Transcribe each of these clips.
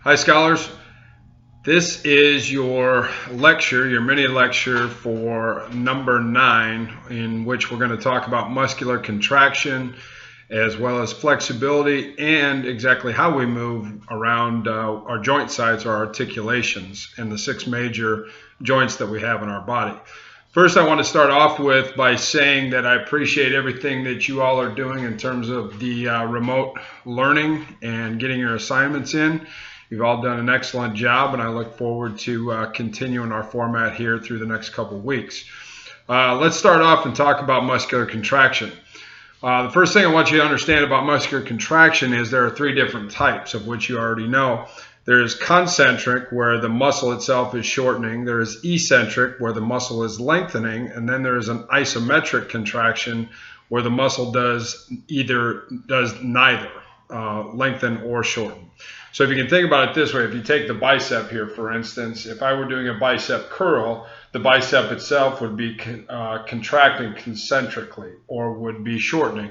Hi, scholars. This is your lecture, your mini lecture for number 9, in which we're going to talk about muscular contraction as well as flexibility and exactly how we move around our joint sites or articulations and the 6 major joints that we have in our body. First, I want to start off with by saying that I appreciate everything that you all are doing in terms of the remote learning and getting your assignments in. You've all done an excellent job, and I look forward to continuing our format here through the next couple of weeks. Let's start off and talk about muscular contraction. The first thing I want you to understand about muscular contraction is there are 3 different types, of which you already know. There's concentric, where the muscle itself is shortening. There's eccentric, where the muscle is lengthening. And then there's an isometric contraction, where the muscle does neither, lengthen or shorten. So if you can think about it this way, if you take the bicep here, for instance, if I were doing a bicep curl, the bicep itself would be contracting concentrically or would be shortening.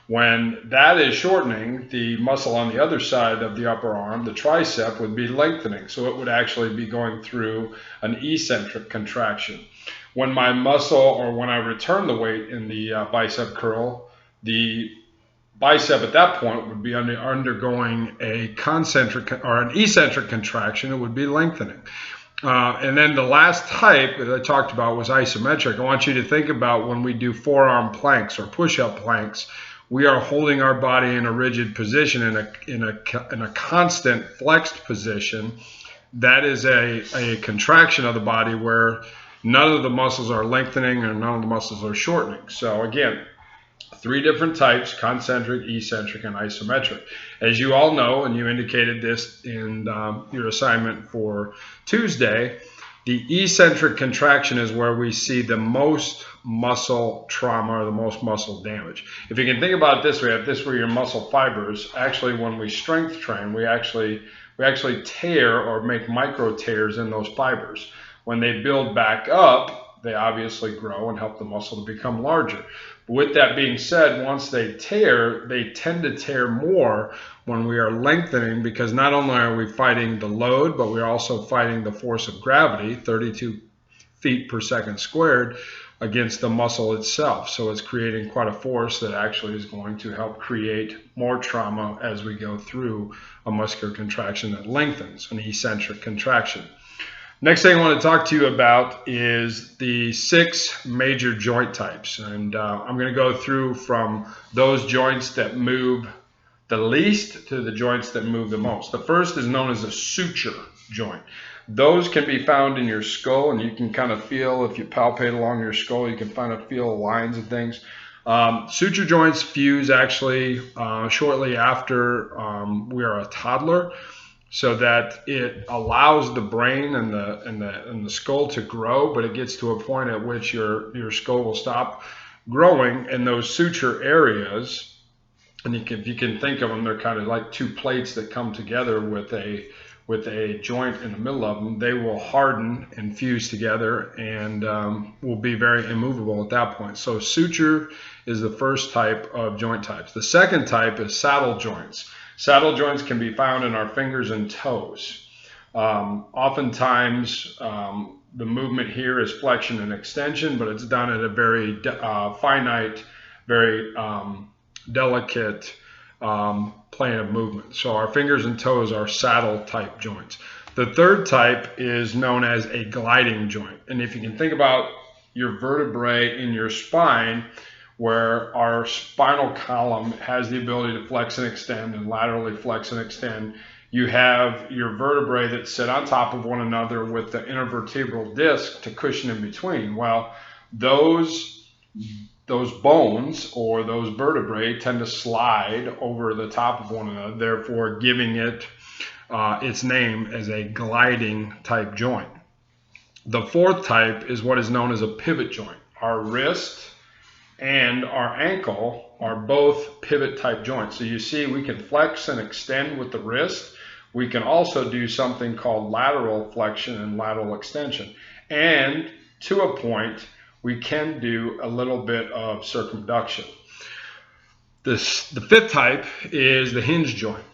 When that is shortening, the muscle on the other side of the upper arm, the tricep, would be lengthening. So it would actually be going through an eccentric contraction. When my muscle, or when I return the weight in the bicep curl, the bicep at that point would be undergoing a concentric or an eccentric contraction. It would be lengthening. And then the last type that I talked about was isometric. I want you to think about when we do forearm planks or push-up planks, we are holding our body in a rigid position, in a constant flexed position. That is a contraction of the body where none of the muscles are lengthening and none of the muscles are shortening. So again, 3 different types: concentric, eccentric, and isometric. As you all know, and you indicated this in your assignment for Tuesday, the eccentric contraction is where we see the most muscle trauma or the most muscle damage. If you can think about it this way, if this were your muscle fibers, actually when we strength train, we actually tear or make micro tears in those fibers. When they build back up, they obviously grow and help the muscle to become larger. With that being said, once they tear, they tend to tear more when we are lengthening, because not only are we fighting the load, but we're also fighting the force of gravity, 32 feet per second squared, against the muscle itself. So it's creating quite a force that actually is going to help create more trauma as we go through a muscular contraction that lengthens, an eccentric contraction. Next thing I want to talk to you about is the 6 major joint types. And I'm going to go through from those joints that move the least to the joints that move the most. The first is known as a suture joint. Those can be found in your skull, and you can kind of feel, if you palpate along your skull, you can feel lines and things. Suture joints fuse actually shortly after we are a toddler, so that it allows the brain and the skull to grow, but it gets to a point at which your skull will stop growing, and those suture areas, and if you can think of them, they're kind of like 2 plates that come together with a joint in the middle of them. They will harden and fuse together and will be very immovable at that point. So suture is the first type of joint types. The second type is saddle joints. Saddle joints can be found in our fingers and toes. Oftentimes, the movement here is flexion and extension, but it's done at a very finite, very delicate plane of movement. So our fingers and toes are saddle type joints. The third type is known as a gliding joint. And if you can think about your vertebrae in your spine, where our spinal column has the ability to flex and extend and laterally flex and extend, you have your vertebrae that sit on top of one another with the intervertebral disc to cushion in between. Well, those bones or those vertebrae tend to slide over the top of one another, therefore giving it its name as a gliding type joint. The fourth type is what is known as a pivot joint. Our wrist and our ankle are both pivot type joints. So you see, we can flex and extend with the wrist. We can also do something called lateral flexion and lateral extension. And to a point, we can do a little bit of circumduction. The fifth type is the hinge joint.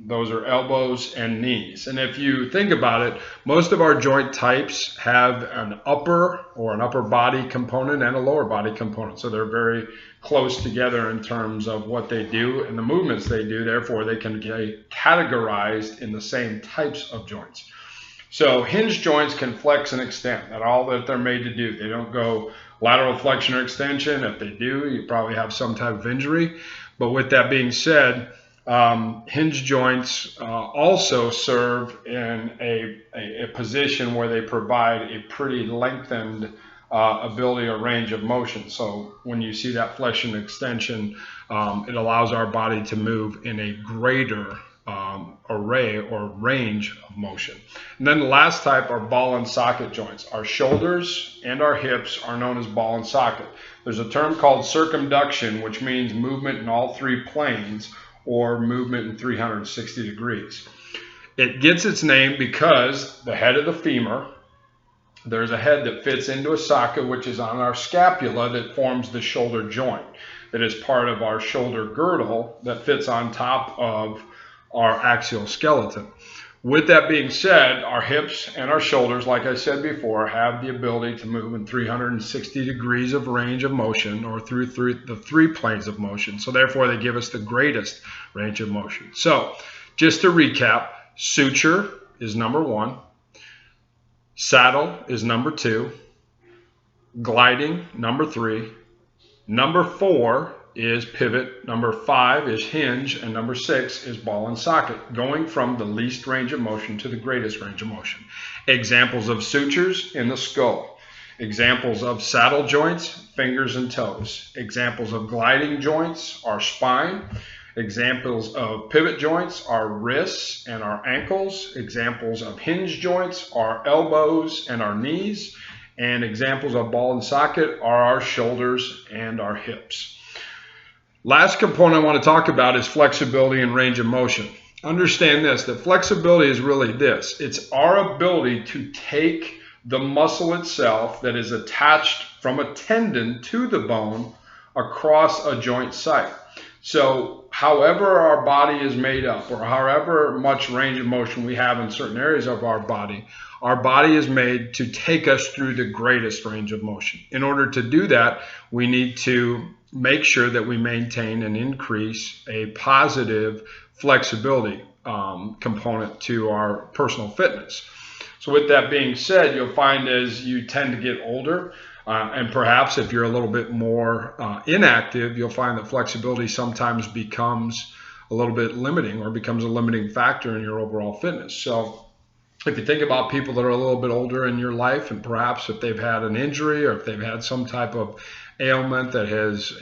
Those are elbows and knees. And if you think about it, most of our joint types have an upper body component and a lower body component. So they're very close together in terms of what they do and the movements they do. Therefore, they can get categorized in the same types of joints. So hinge joints can flex and extend. That's all that they're made to do. They don't go lateral flexion or extension. If they do, you probably have some type of injury. But with that being said, hinge joints also serve in a position where they provide a pretty lengthened ability or range of motion. So when you see that flexion extension, it allows our body to move in a greater array or range of motion. And then the last type are ball and socket joints. Our shoulders and our hips are known as ball and socket. There's a term called circumduction, which means movement in all three planes or movement in 360 degrees. It gets its name because the head of the femur, there's a head that fits into a socket, which is on our scapula, that forms the shoulder joint, that is part of our shoulder girdle that fits on top of our axial skeleton. With that being said, our hips and our shoulders, like I said before, have the ability to move in 360 degrees of range of motion, or through the three planes of motion. So therefore, they give us the greatest range of motion. So just to recap, suture is number 1. Saddle is number 2. Gliding, number 3. Number 4 is pivot, number 5 is hinge, and number 6 is ball and socket, going from the least range of motion to the greatest range of motion. Examples of sutures in the skull. Examples of saddle joints, fingers and toes. Examples of gliding joints are spine. Examples of pivot joints are wrists and our ankles. Examples of hinge joints are elbows and our knees. And examples of ball and socket are our shoulders and our hips. Last component I want to talk about is flexibility and range of motion. Understand this, that flexibility is really this. It's our ability to take the muscle itself that is attached from a tendon to the bone across a joint site. So however our body is made up, or however much range of motion we have in certain areas of our body is made to take us through the greatest range of motion. In order to do that, we need to make sure that we maintain and increase a positive flexibility component to our personal fitness. So with that being said, you'll find as you tend to get older, and perhaps if you're a little bit more inactive, you'll find that flexibility sometimes becomes a little bit limiting, or becomes a limiting factor in your overall fitness. So if you think about people that are a little bit older in your life, and perhaps if they've had an injury or if they've had some type of ailment that has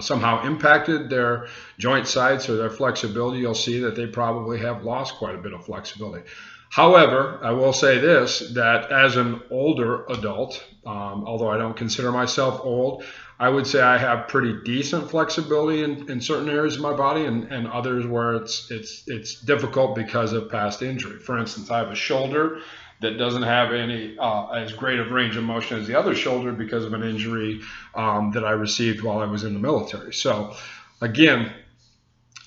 somehow impacted their joint sites or their flexibility, you'll see that they probably have lost quite a bit of flexibility. However, I will say this, that as an older adult, although I don't consider myself old, I would say I have pretty decent flexibility in certain areas of my body, and others where it's difficult because of past injury. For instance, I have a shoulder that doesn't have any as great of range of motion as the other shoulder because of an injury that I received while I was in the military. So again,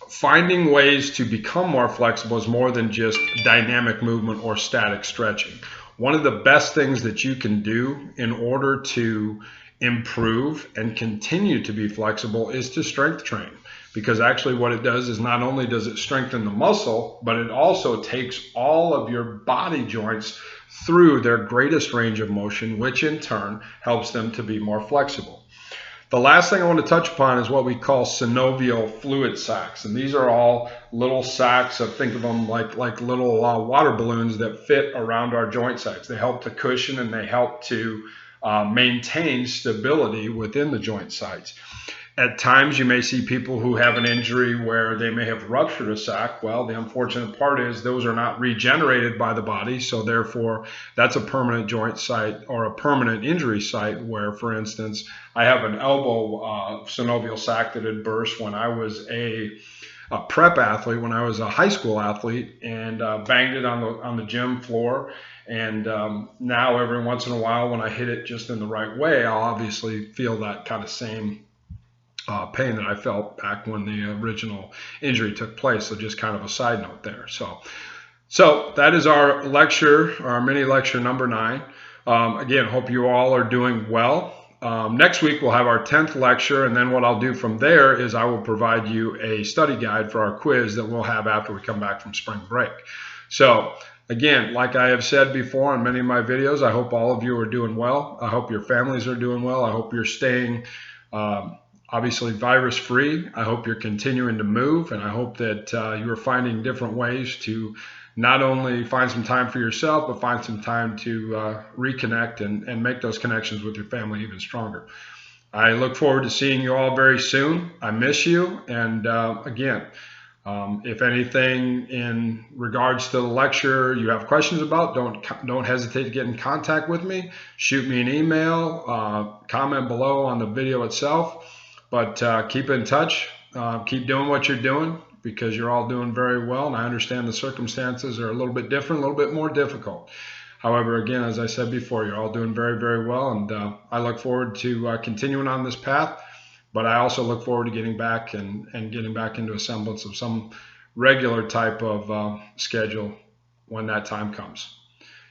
finding ways to become more flexible is more than just dynamic movement or static stretching. One of the best things that you can do in order to improve and continue to be flexible is to strength train. Because actually what it does is not only does it strengthen the muscle, but it also takes all of your body joints through their greatest range of motion, which in turn helps them to be more flexible. The last thing I want to touch upon is what we call synovial fluid sacs. And these are all little sacs, think of them like little water balloons that fit around our joint sites. They help to cushion and they help to maintain stability within the joint sites. At times you may see people who have an injury where they may have ruptured a sac. Well, the unfortunate part is those are not regenerated by the body, so therefore that's a permanent joint site or a permanent injury site where, for instance, I have an elbow synovial sac that had burst when I was a prep athlete, when I was a high school athlete, and banged it on the gym floor. And now every once in a while when I hit it just in the right way, I'll obviously feel that kind of same pain that I felt back when the original injury took place. So just kind of a side note there. So that is our lecture, our mini lecture number 9. Again, hope you all are doing well. Next week we'll have our 10th lecture, and then what I'll do from there is I will provide you a study guide for our quiz that we'll have after we come back from spring break. So again, like I have said before on many of my videos, I hope all of you are doing well. I hope your families are doing well. I hope you're staying obviously virus free. I hope you're continuing to move, and I hope that you're finding different ways to not only find some time for yourself, but find some time to reconnect and make those connections with your family even stronger. I look forward to seeing you all very soon. I miss you. And again, if anything in regards to the lecture you have questions about, don't hesitate to get in contact with me. Shoot me an email, comment below on the video itself. But keep in touch. Keep doing what you're doing, because you're all doing very well, and I understand the circumstances are a little bit different, a little bit more difficult. However, again, as I said before, you're all doing very, very well, and I look forward to continuing on this path, but I also look forward to getting back and getting back into a semblance of some regular type of schedule when that time comes.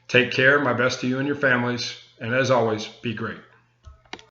Take care. My best to you and your families, and as always, be great.